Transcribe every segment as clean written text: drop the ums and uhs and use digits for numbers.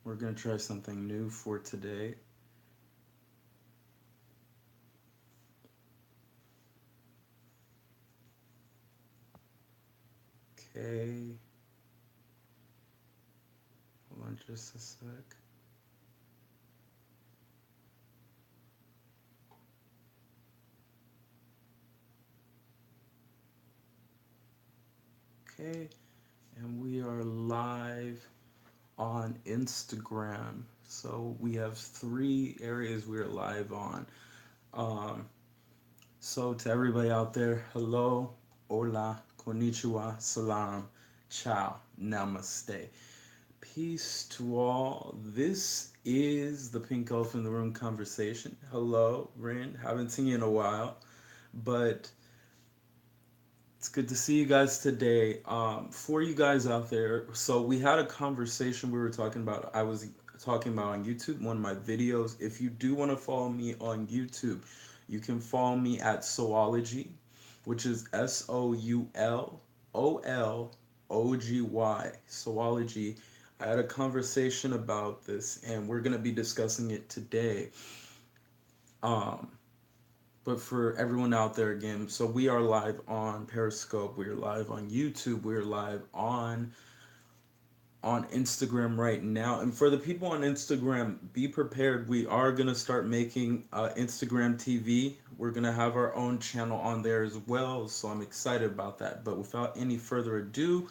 We're going to try something new for today. Okay, hold on just a sec. Okay, and we are live on Instagram. So we have three areas we're live on. Um, so to everybody out there, hello, hola, konnichiwa, salam, ciao, namaste. Peace to all. This is the Pink Elf in the Room conversation. Hello, Rin. Haven't seen you in a while, but it's good to see you guys today. For you guys out there, so we had a conversation we were talking about. I was talking about on YouTube, one of my videos. If you do want to follow me on YouTube, you can follow me at Soulology, which is Soulology. Soulology. I had a conversation about this, and we're gonna be discussing it today. Um, but for everyone out there again, so we are live on Periscope, we are live on YouTube, we are live on Instagram right now. And for the people on Instagram, be prepared. We are gonna start making Instagram TV. We're gonna have our own channel on there as well. So I'm excited about that. But without any further ado,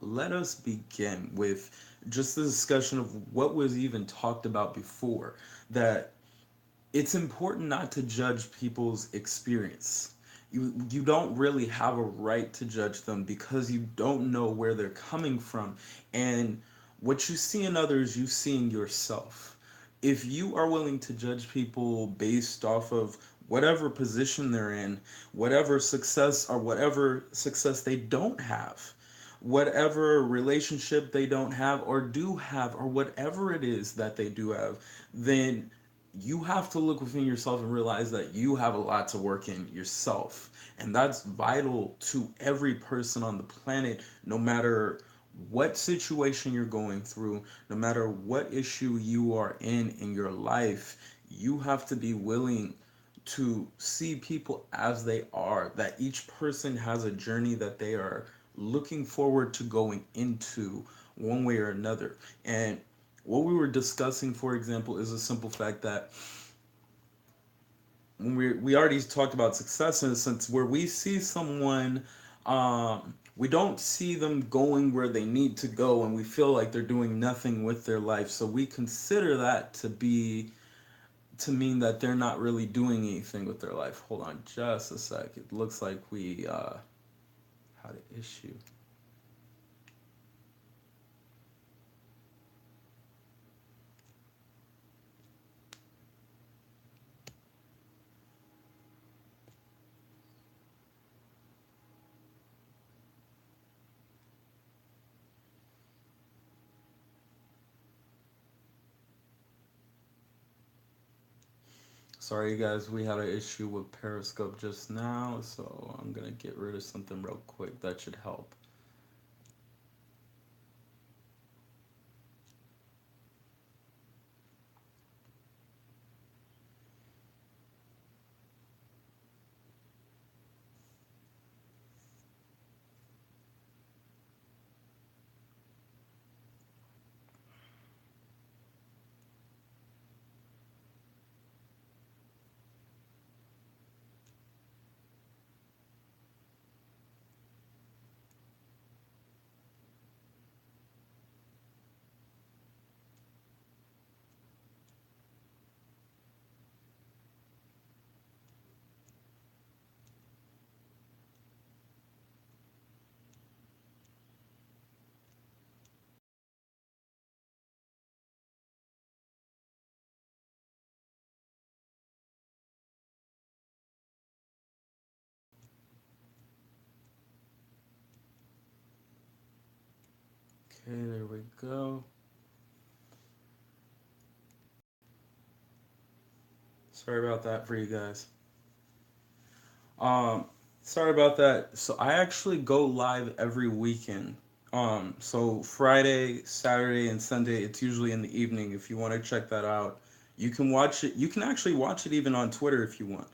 let us begin with just the discussion of what was even talked about before. That it's important not to judge people's experience. You don't really have a right to judge them because you don't know where they're coming from, and what you see in others you see in yourself. If you are willing to judge people based off of whatever position they're in, whatever success they don't have, whatever relationship they don't have or do have, or whatever it is that they do have, then you have to look within yourself and realize that you have a lot to work in yourself. And that's vital to every person on the planet, no matter what situation you're going through, no matter what issue you are in your life. You have to be willing to see people as they are, that each person has a journey that they are looking forward to going into one way or another. And what we were discussing, for example, is a simple fact that when we already talked about success in a sense where we see someone, we don't see them going where they need to go, and we feel like they're doing nothing with their life. So we consider that to mean that they're not really doing anything with their life. Hold on just a sec. It looks like we had an issue. Sorry, you guys, we had an issue with Periscope just now, so I'm gonna get rid of something real quick. That should help. Okay, there we go. Sorry about that for you guys. Um, Sorry about that. So I actually go live every weekend. So Friday, Saturday, and Sunday, it's usually in the evening. If you want to check that out, you can watch it. You can actually watch it even on Twitter if you want.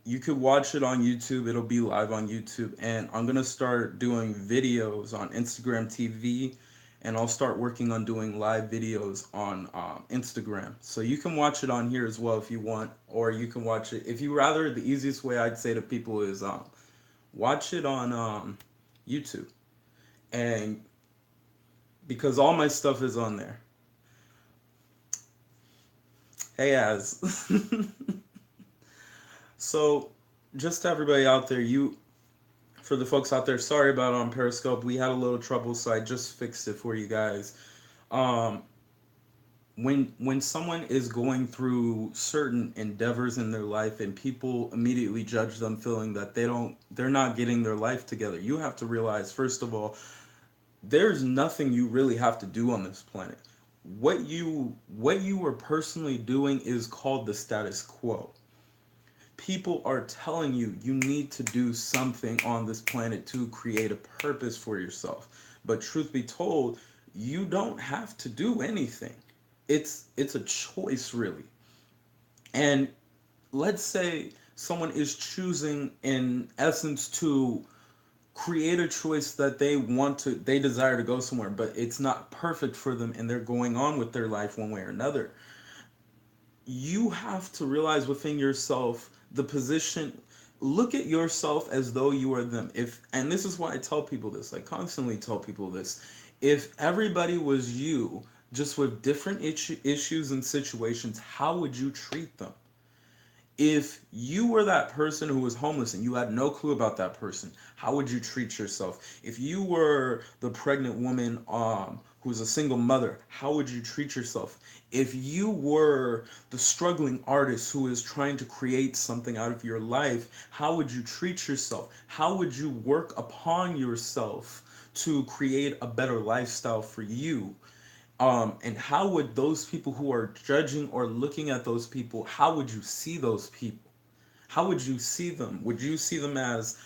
You could watch it on YouTube. It'll be live on YouTube, and I'm gonna start doing videos on Instagram TV, and I'll start working on doing live videos on Instagram. So you can watch it on here as well if you want, or you can watch it if you rather. The easiest way I'd say to people is watch it on YouTube, and because all my stuff is on there. Hey, Az. So just to everybody out there, you for the folks out there, sorry about on Periscope. We had a little trouble, so I just fixed it for you guys. Um, when someone is going through certain endeavors in their life and people immediately judge them, feeling that they're not getting their life together, you have to realize first of all, there's nothing you really have to do on this planet. What you are personally doing is called the status quo. People are telling you you need to do something on this planet to create a purpose for yourself. But truth be told, you don't have to do anything. It's a choice really. And let's say someone is choosing in essence to create a choice that they desire to go somewhere, but it's not perfect for them and they're going on with their life one way or another. You have to realize within yourself the position. Look at yourself as though you are them. If and this is why I tell people this, I constantly tell people this. If everybody was you, just with different issues and situations, how would you treat them? If you were that person who was homeless and you had no clue about that person, how would you treat yourself? If you were the pregnant woman who's a single mother, how would you treat yourself? If you were the struggling artist who is trying to create something out of your life, how would you treat yourself? How would you work upon yourself to create a better lifestyle for you? And how would those people who are judging or looking at those people, how would you see those people? How would you see them? Would you see them as,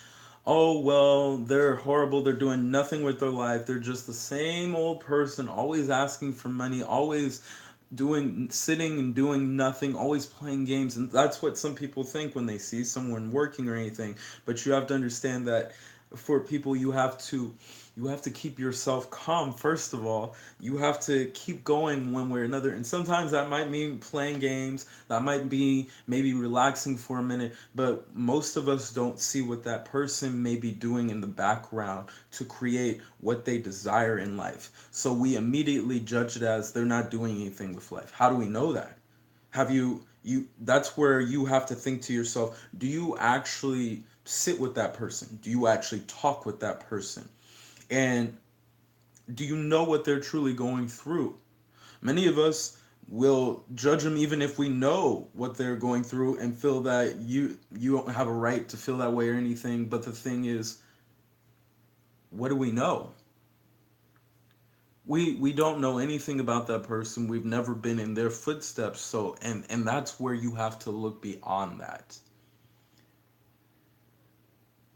oh, well, they're horrible, they're doing nothing with their life, they're just the same old person, always asking for money, always sitting and doing nothing, always playing games? And that's what some people think when they see someone working or anything. But you have to understand that for people, you have to keep yourself calm. First of all, you have to keep going one way or another, and sometimes that might mean playing games, that might be maybe relaxing for a minute, but most of us don't see what that person may be doing in the background to create what they desire in life, so we immediately judge it as they're not doing anything with life. How do we know that? Have you That's where you have to think to yourself, do you actually sit with that person? Do you actually talk with that person? And do you know what they're truly going through? Many of us will judge them even if we know what they're going through and feel that you don't have a right to feel that way or anything. But the thing is, what do we know? We don't know anything about that person. We've never been in their footsteps. So and that's where you have to look beyond that.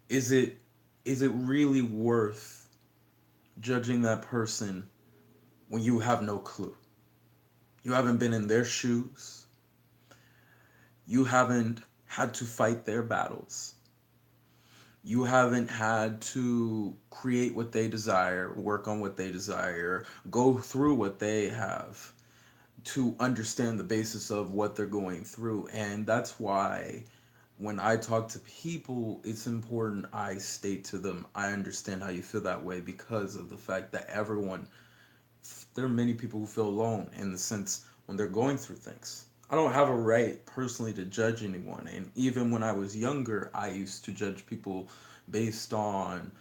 Is it really worth judging that person when you have no clue? You haven't been in their shoes. You haven't had to fight their battles. You haven't had to create what they desire, work on what they desire, go through what they have to understand the basis of what they're going through. And that's why when I talk to people, it's important I state to them, I understand how you feel that way, because of the fact that there are many people who feel alone in the sense when they're going through things. I don't have a right personally to judge anyone. And even when I was younger, I used to judge people based on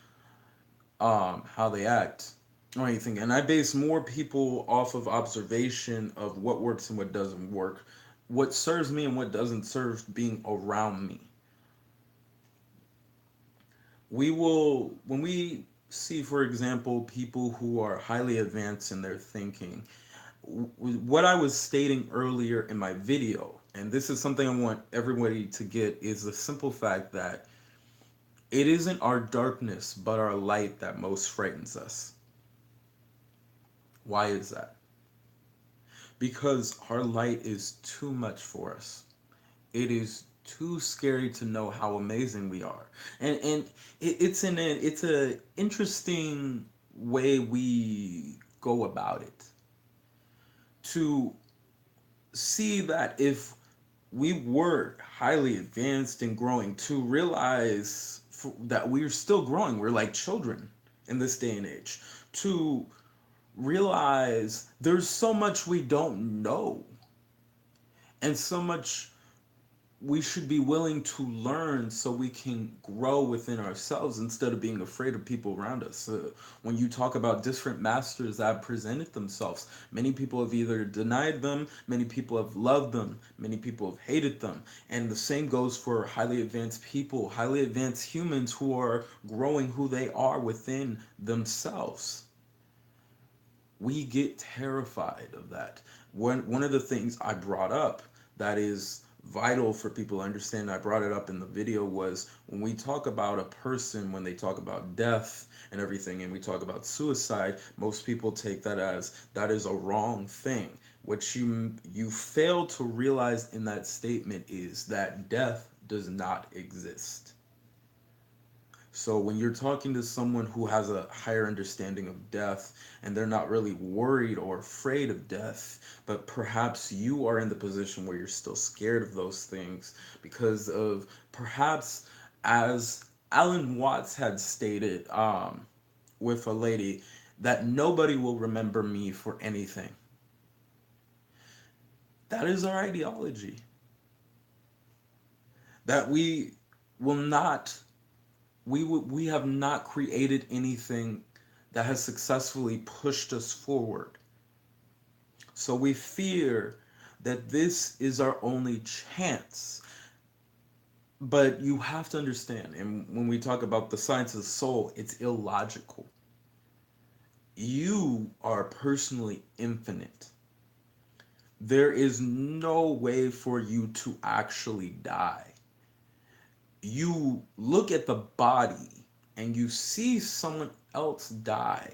how they act or anything. And I base more people off of observation of what works and what doesn't work, what serves me and what doesn't serve being around me. When we see, for example, people who are highly advanced in their thinking, what I was stating earlier in my video, and this is something I want everybody to get, is the simple fact that It isn't our darkness, but our light that most frightens us. Why is that? Because our light is too much for us. It is too scary to know how amazing we are. And it's a interesting way we go about it to see that if we were highly advanced and growing, to realize that we're still growing, we're like children in this day and age, to realize there's so much we don't know and so much we should be willing to learn so we can grow within ourselves instead of being afraid of people around us. When you talk about different masters that have presented themselves, many people have either denied them, many people have loved them, many people have hated them. And the same goes for highly advanced people, highly advanced humans who are growing who they are within themselves. We get terrified of that. One of the things I brought up that is vital for people to understand, I brought it up in the video, was when we talk about a person, when they talk about death and everything, and we talk about suicide, most people take that as that is a wrong thing. What you fail to realize in that statement is that death does not exist. So when you're talking to someone who has a higher understanding of death and they're not really worried or afraid of death, but perhaps you are in the position where you're still scared of those things because of perhaps, as Alan Watts had stated with a lady, that nobody will remember me for anything. That is our ideology. That will not we have not created anything that has successfully pushed us forward. So we fear that this is our only chance. But you have to understand, and when we talk about the science of the soul, it's illogical. You are personally infinite. There is no way for you to actually die. You look at the body and you see someone else die,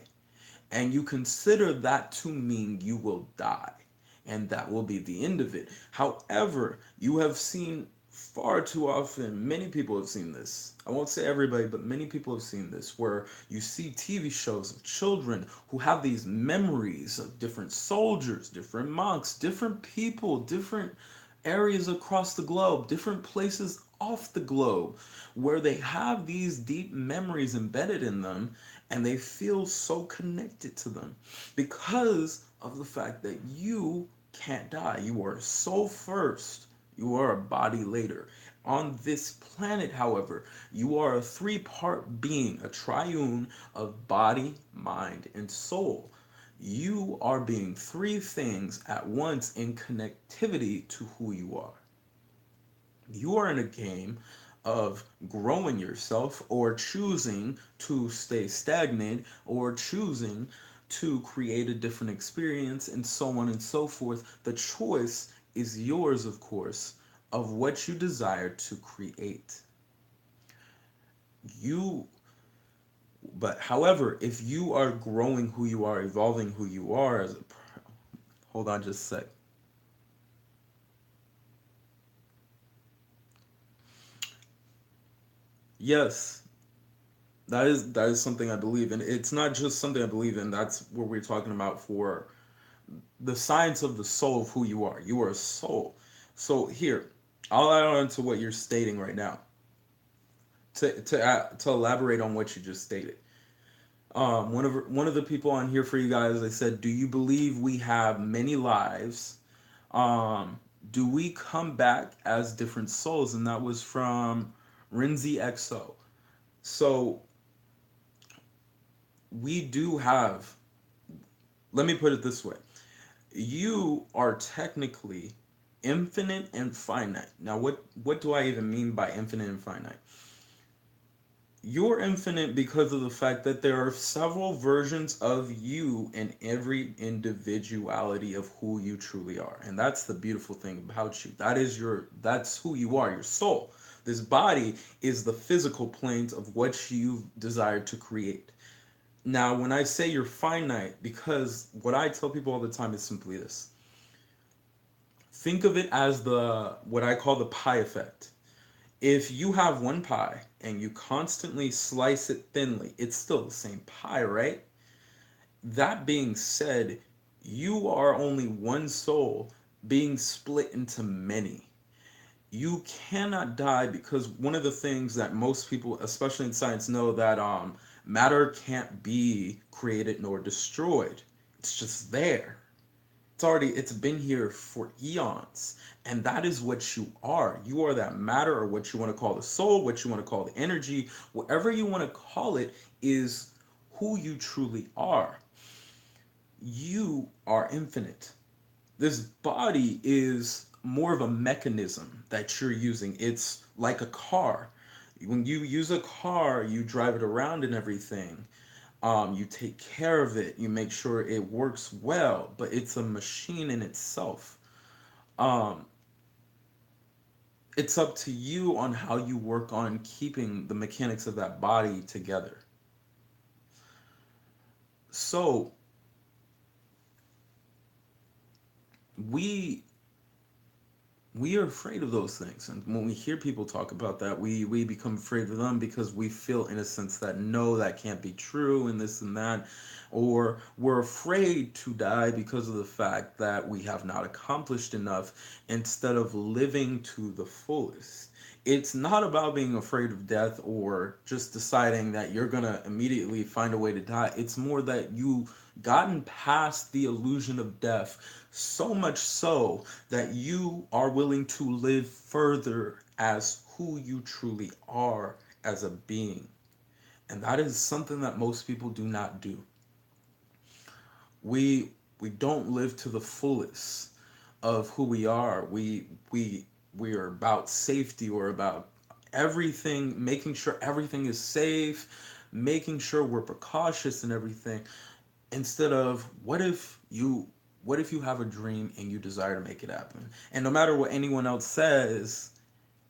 and you consider that to mean you will die, and that will be the end of it. However, you have seen far too often, many people have seen this. I won't say everybody, but many people have seen this, where you see TV shows of children who have these memories of different soldiers, different monks, different people, different areas across the globe, different places off the globe, where they have these deep memories embedded in them and they feel so connected to them because of the fact that you can't die. You are a soul first, you are a body later. On this planet, however, you are a three-part being, a triune of body, mind, and soul. You are being three things at once in connectivity to who you are. You are in a game of growing yourself or choosing to stay stagnant or choosing to create a different experience and so on and so forth. The choice is yours, of course, of what you desire to create. You but however, if you are growing who you are, evolving who you are as a hold on just a sec. Yes, that is something I believe in. It's not just something I believe in. That's what we're talking about for the science of the soul of who you are. You are a soul. So here, I'll add on to what you're stating right now. To elaborate on what you just stated. One of the people on here for you guys, they said, "Do you believe we have many lives? Um, do we come back as different souls?" And that was from Renzi XO. So we do have, let me put it this way, you are technically infinite and finite. Now what do I even mean by infinite and finite? You're infinite because of the fact that there are several versions of you in every individuality of who you truly are. And that's the beautiful thing about you. That's who you are, your soul. This body is the physical planes of what you desire to create. Now, when I say you're finite, because what I tell people all the time is simply this: think of it as the what I call the pie effect. If you have one pie and you constantly slice it thinly, it's still the same pie, right? That being said, you are only one soul being split into many. You cannot die, because one of the things that most people, especially in science, know that matter can't be created nor destroyed. It's just there. It's been here for eons. And that is what you are. You are that matter, or what you want to call the soul, what you want to call the energy, whatever you want to call it, is who you truly are. You are infinite. This body is more of a mechanism that you're using. It's like a car. When you use a car, you drive it around and everything. You take care of it. You make sure it works well, but it's a machine in itself. Um, it's up to you on how you work on keeping the mechanics of that body together. So we we are afraid of those things, and when we hear people talk about that, we become afraid of them, because we feel, in a sense, that no, that can't be true, and this and that. Or we're afraid to die because of the fact that we have not accomplished enough, instead of living to the fullest. It's not about being afraid of death, or just deciding that you're gonna immediately find a way to die. It's more that you gotten past the illusion of death, so much so that you are willing to live further as who you truly are as a being. And that is something that most people do not do. We don't live to the fullest of who we are. We are about safety, or about everything, making sure everything is safe, making sure we're precautious and everything, instead of what if you have a dream and you desire to make it happen, and no matter what anyone else says,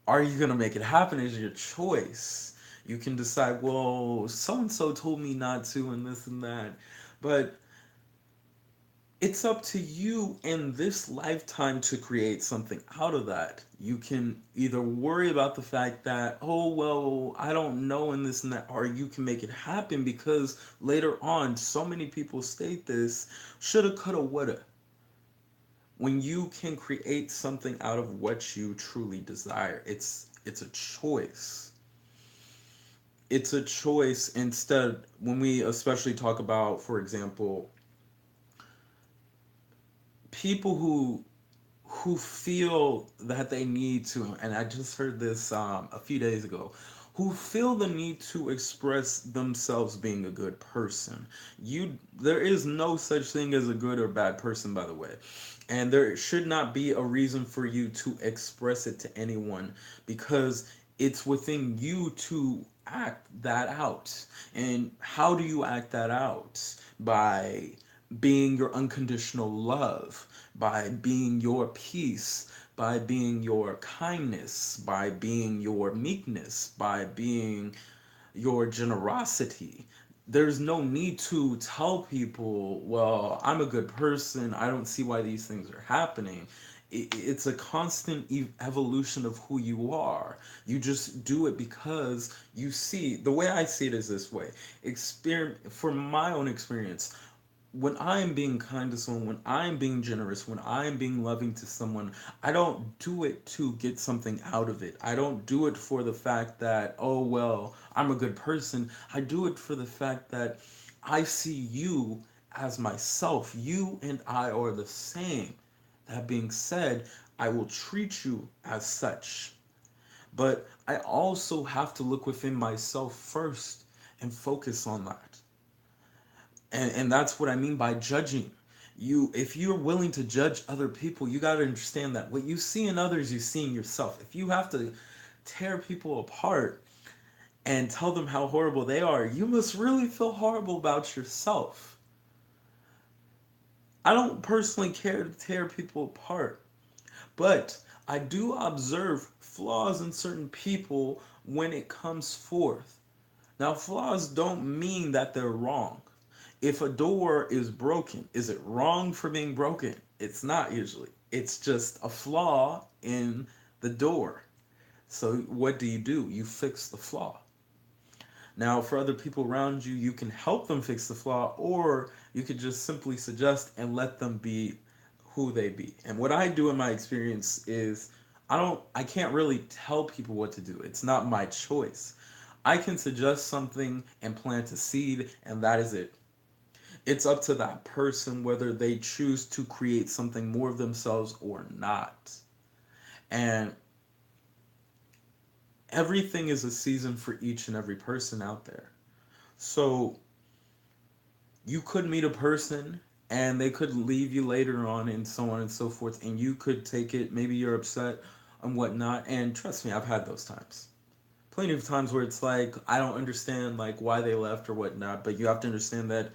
are you going to make it happen is your choice. You can decide, well, so and so told me not to, and this and that, but it's up to you in this lifetime to create something out of that. You can either worry about the fact that, oh, well, I don't know, and this and that, or you can make it happen, because later on, so many people state this: shoulda, coulda, woulda. When you can create something out of what you truly desire, it's a choice. It's a choice. Instead, when we especially talk about, for example, people who feel that they need to, and I just heard this a few days ago, who feel the need to express themselves being a good person. There is no such thing as a good or bad person, by the way. And there should not be a reason for you to express it to anyone, because it's within you to act that out. And how do you act that out? By being your unconditional love, by being your peace, by being your kindness, by being your meekness, by being your generosity. There's no need to tell people, well, I'm a good person, I don't see why these things are happening. It's a constant evolution of who you are. You just do it because you see. The way I see it is this way. From my own experience, when I am being kind to someone, when I am being generous, when I am being loving to someone, I don't do it to get something out of it. I don't do it for the fact that, oh, well, I'm a good person. I do it for the fact that I see you as myself. You and I are the same. That being said, I will treat you as such. But I also have to look within myself first and focus on that. And that's what I mean by judging. If you're willing to judge other people, you got to understand that what you see in others, you see in yourself. If you have to tear people apart and tell them how horrible they are, you must really feel horrible about yourself. I don't personally care to tear people apart, but I do observe flaws in certain people when it comes forth. Now, flaws don't mean that they're wrong. If a door is broken, is it wrong for being broken? It's not usually. It's just a flaw in the door. So, what do? You fix the flaw. Now, for other people around you, you can help them fix the flaw, or you could just simply suggest and let them be who they be. And what I do in my experience is I can't really tell people what to do. It's not my choice. I can suggest something and plant a seed, and that is it. It's up to that person whether they choose to create something more of themselves or not. And everything is a season for each and every person out there. So you could meet a person and they could leave you later on and so on and so forth, and you could take it, maybe you're upset and whatnot. And trust me, I've had those times, plenty of times where it's like I don't understand like why they left or whatnot, but you have to understand that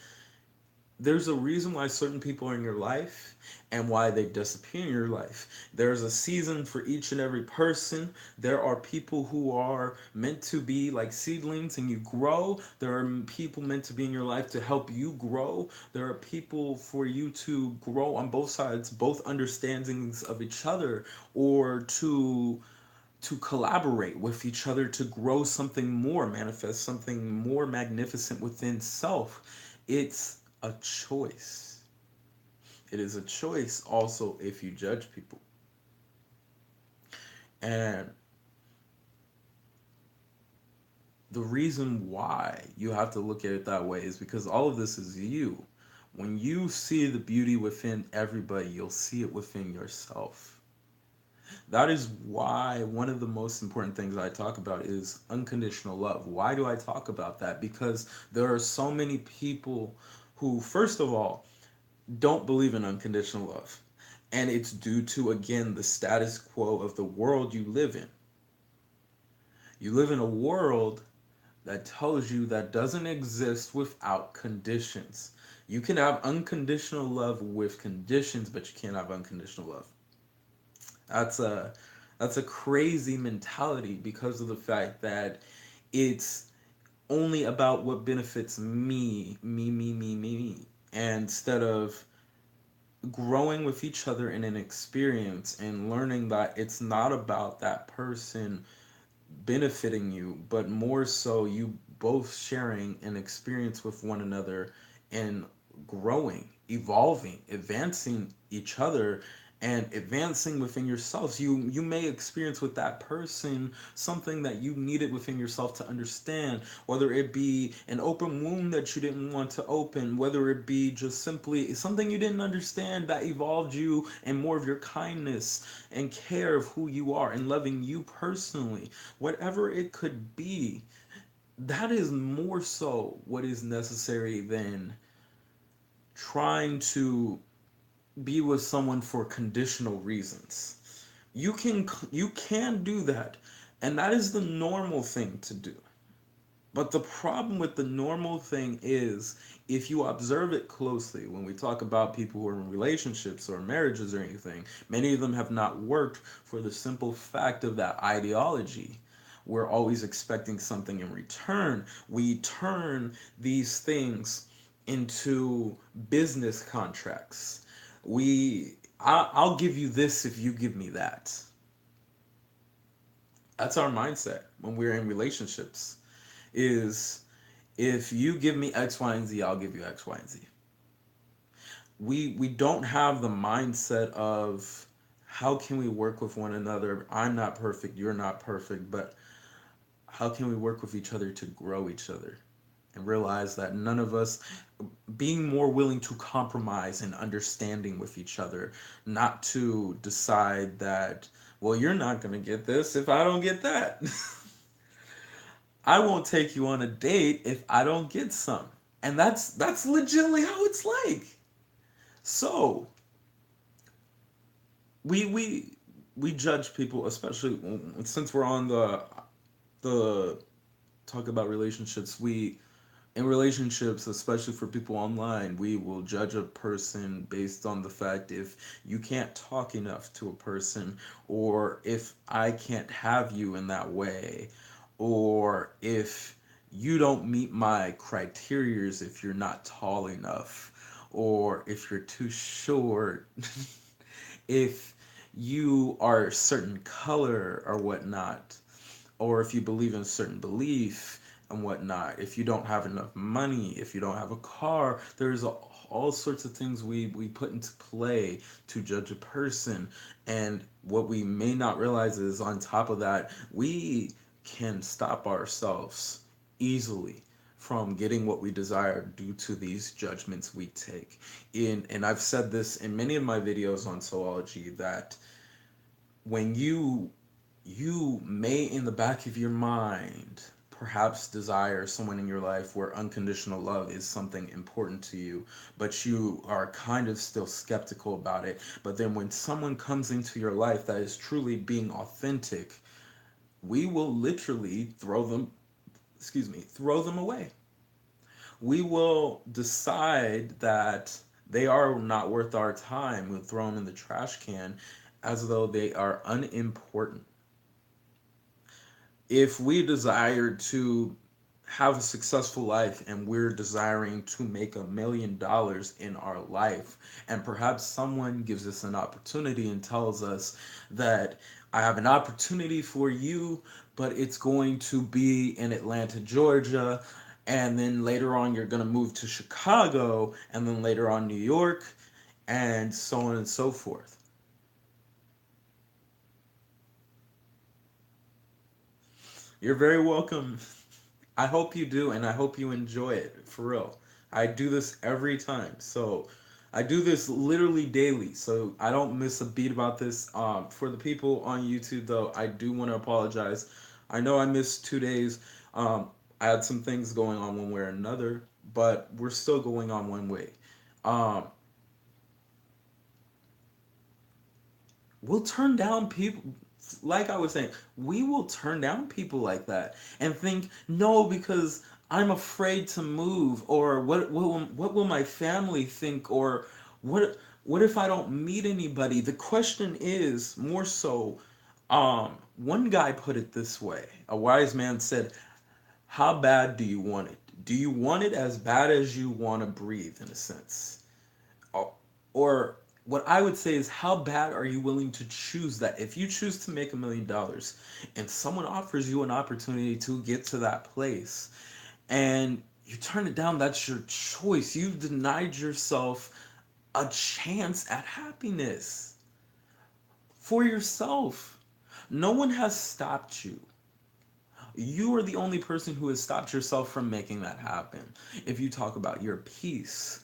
there's a reason why certain people are in your life and why they disappear in your life. There's a season for each and every person. There are people who are meant to be like seedlings and you grow. There are people meant to be in your life to help you grow. There are people for you to grow on both sides, both understandings of each other, or to collaborate with each other to grow something more, manifest something more magnificent within self. It's a choice. It is a choice also if you judge people. And the reason why you have to look at it that way is because all of this is you. When you see the beauty within everybody, you'll see it within yourself. That is why one of the most important things I talk about is unconditional love. Why do I talk about that? Because there are so many people who, first of all, don't believe in unconditional love. And it's due to, again, the status quo of the world you live in. You live in a world that tells you that doesn't exist without conditions. You can have unconditional love with conditions, but you can't have unconditional love. That's a that's a crazy mentality because of the fact that it's only about what benefits me, and instead of growing with each other in an experience and learning that it's not about that person benefiting you, but more so you both sharing an experience with one another and growing, evolving, advancing each other and advancing within yourselves. You may experience with that person something that you needed within yourself to understand, whether it be an open wound that you didn't want to open, whether it be just simply something you didn't understand that evolved you and more of your kindness and care of who you are and loving you personally. Whatever it could be, that is more so what is necessary than trying to be with someone for conditional reasons. You can do that, and that is the normal thing to do. But the problem with the normal thing is, if you observe it closely, when we talk about people who are in relationships or marriages or anything, many of them have not worked for the simple fact of that ideology. We're always expecting something in return. We turn these things into business contracts. I'll give you this if you give me that. That's our mindset when we're in relationships. Is if you give me X, Y, and Z, I'll give you X, Y, and Z. We don't have the mindset of how can we work with one another. I'm not perfect, you're not perfect, but how can we work with each other to grow each other and realize that none of us being more willing to compromise and understanding with each other, not to decide that, well, you're not going to get this if I don't get that. I won't take you on a date if I don't get some. And that's legitimately how it's like. So, we we we judge people, especially since we're on the talk about relationships. We In relationships, especially for people online, we will judge a person based on the fact if you can't talk enough to a person, or if I can't have you in that way, or if you don't meet my criterias, if you're not tall enough, or if you're too short, if you are a certain color or whatnot, or if you believe in a certain belief and whatnot, if you don't have enough money, if you don't have a car, there's all sorts of things we put into play to judge a person. And what we may not realize is, on top of that, we can stop ourselves easily from getting what we desire due to these judgments we take. And I've said this in many of my videos on Soulology, that when you may, in the back of your mind, perhaps desire someone in your life where unconditional love is something important to you, but you are kind of still skeptical about it. But then when someone comes into your life that is truly being authentic, we will literally throw them away. We will decide that they are not worth our time. We'll throw them in the trash can as though they are unimportant. If we desire to have a successful life, and we're desiring to make $1 million in our life, and perhaps someone gives us an opportunity and tells us that I have an opportunity for you, but it's going to be in Atlanta, Georgia, and then later on you're going to move to Chicago, and then later on New York, and so on and so forth. You're very welcome. I hope you do, and I hope you enjoy it, for real. I do this every time. So I do this literally daily. So I don't miss a beat about this. For the people on YouTube, though, I do want to apologize. I know I missed 2 days. I had some things going on one way or another, but we're still going on one way. Um, we'll turn down people, like I was saying, we will turn down people like that and think, no, because I'm afraid to move, or what will my family think, or what if I don't meet anybody? The question is more so, one guy put it this way. A wise man said, how bad do you want it? Do you want it as bad as you want to breathe, in a sense? Or what I would say is, how bad are you willing to choose that? If you choose to make $1 million and someone offers you an opportunity to get to that place and you turn it down, that's your choice. You've denied yourself a chance at happiness for yourself. No one has stopped you. You are the only person who has stopped yourself from making that happen. If you talk about your peace,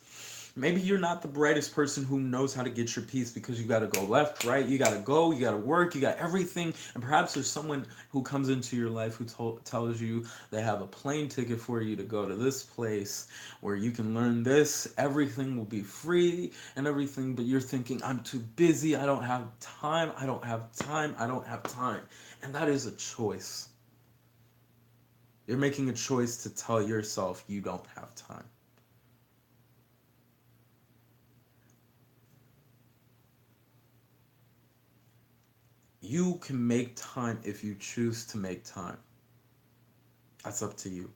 maybe you're not the brightest person who knows how to get your peace, because you got to go left, right, you got to go, you got to work, you got everything. And perhaps there's someone who comes into your life who tells you they have a plane ticket for you to go to this place where you can learn this, everything will be free and everything. But you're thinking, I'm too busy, I don't have time, I don't have time, I don't have time. And that is a choice. You're making a choice to tell yourself you don't have time. You can make time if you choose to make time. That's up to you.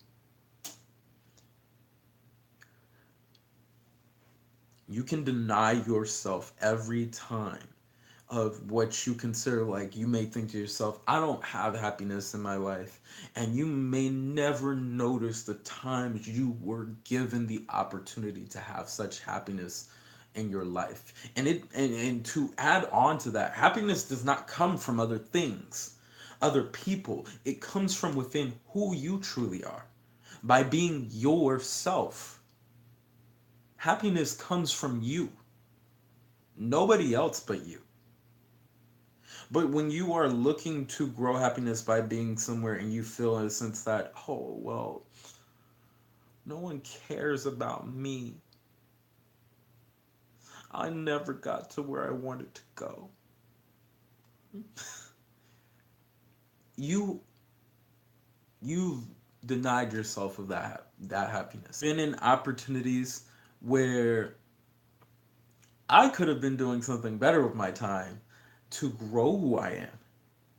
You can deny yourself every time of what you consider, like, you may think to yourself, I don't have happiness in my life. And you may never notice the times you were given the opportunity to have such happiness in your life. And to add on to that, happiness does not come from other things, other people. It comes from within who you truly are, by being yourself. Happiness comes from you, nobody else but you. But when you are looking to grow happiness by being somewhere, and you feel in a sense that, oh, well, no one cares about me, I never got to where I wanted to go. You you've denied yourself of that that happiness. Been in opportunities where I could have been doing something better with my time to grow who I am.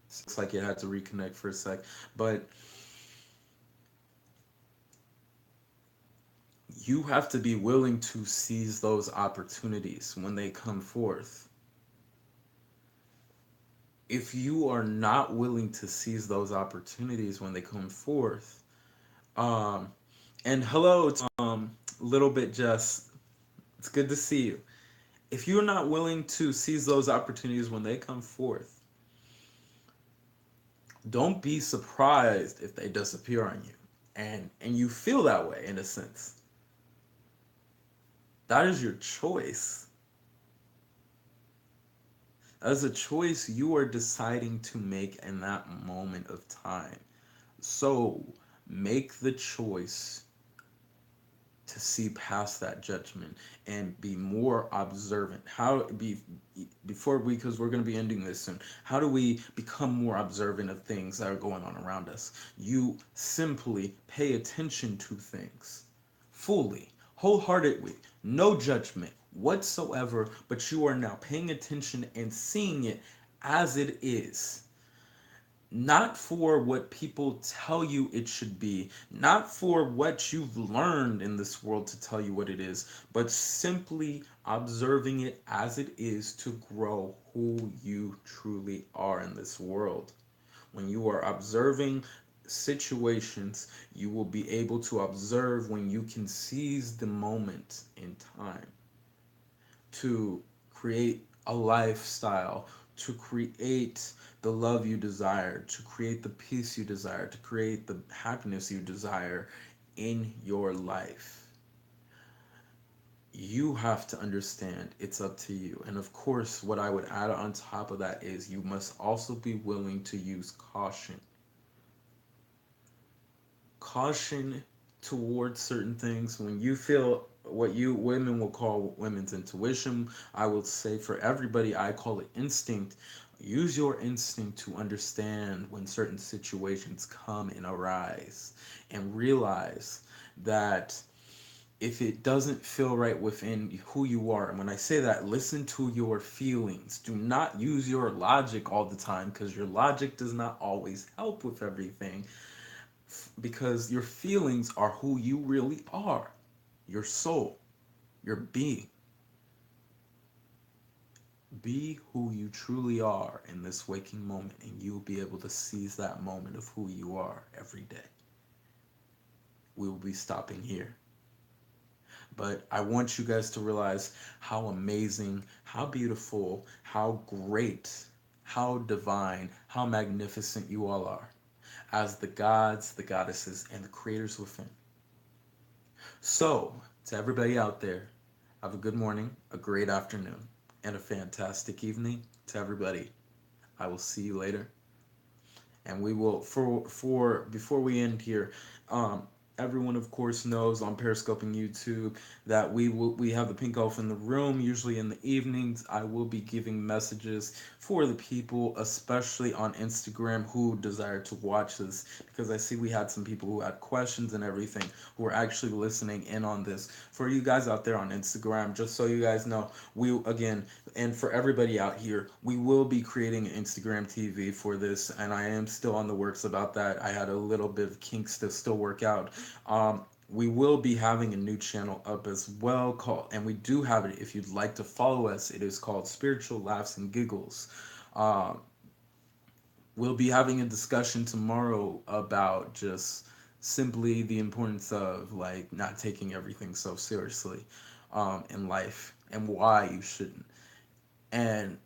It's like it had to reconnect for a sec, but you have to be willing to seize those opportunities when they come forth. If you are not willing to seize those opportunities when they come forth, um, and hello, it's, little bit Jess, it's good to see you. If you're not willing to seize those opportunities when they come forth, don't be surprised if they disappear on you, and you feel that way in a sense. That is your choice. That is a choice you are deciding to make in that moment of time. So make the choice to see past that judgment and be more observant. How be before we, because we're going to be ending this soon, how do we become more observant of things that are going on around us? You simply pay attention to things fully, wholeheartedly, no judgment whatsoever, but you are now paying attention and seeing it as it is, not for what people tell you it should be, not for what you've learned in this world to tell you what it is, but simply observing it as it is to grow who you truly are in this world. When you are observing situations, you will be able to observe when you can seize the moment in time to create a lifestyle, to create the love you desire, to create the peace you desire, to create the happiness you desire in your life. You have to understand it's up to you. And of course, what I would add on top of that is you must also be willing to use caution. Caution towards certain things when you feel what you women will call women's intuition. I will say for everybody, I call it instinct. Use your instinct to understand when certain situations come and arise, and realize that if it doesn't feel right within who you are, and when I say that, listen to your feelings. Do not use your logic all the time, because your logic does not always help with everything, because your feelings are who you really are, your soul, your being. Be who you truly are in this waking moment, and you'll be able to seize that moment of who you are every day. We will be stopping here. But I want you guys to realize how amazing, how beautiful, how great, how divine, how magnificent you all are as the gods, the goddesses, and the creators within. So, to everybody out there, have a good morning, a great afternoon, and a fantastic evening. To everybody, I will see you later. And we will, for before we end here, um everyone of course knows on Periscope and YouTube that we have the pink elf in the room. Usually in the evenings I will be giving messages for the people, especially on Instagram, who desire to watch this, because I see we had some people who had questions and everything, who are actually listening in on this. For you guys out there on Instagram, just so you guys know, we again, and for everybody out here, we will be creating an Instagram TV for this, and I am still on the works about that. I had a little bit of kinks to still work out. We will be having a new channel up as well, called, and we do have it. If you'd like to follow us, it is called Spiritual Laughs and Giggles. Uh, we'll be having a discussion tomorrow about just simply the importance of like not taking everything so seriously in life, and why you shouldn't. And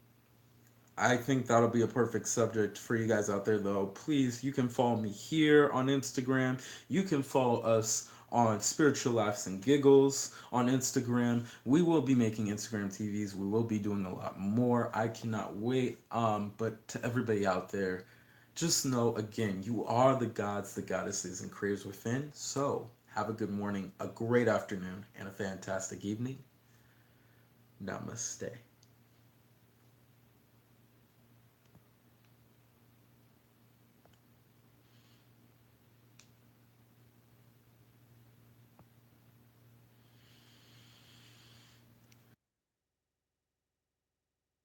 I think that'll be a perfect subject for you guys out there, though. Please, you can follow me here on Instagram. You can follow us on Spiritual Laughs and Giggles on Instagram. We will be making Instagram TVs. We will be doing a lot more. I cannot wait. But to everybody out there, just know again, you are the gods, the goddesses, and creators within. So have a good morning, a great afternoon, and a fantastic evening. Namaste.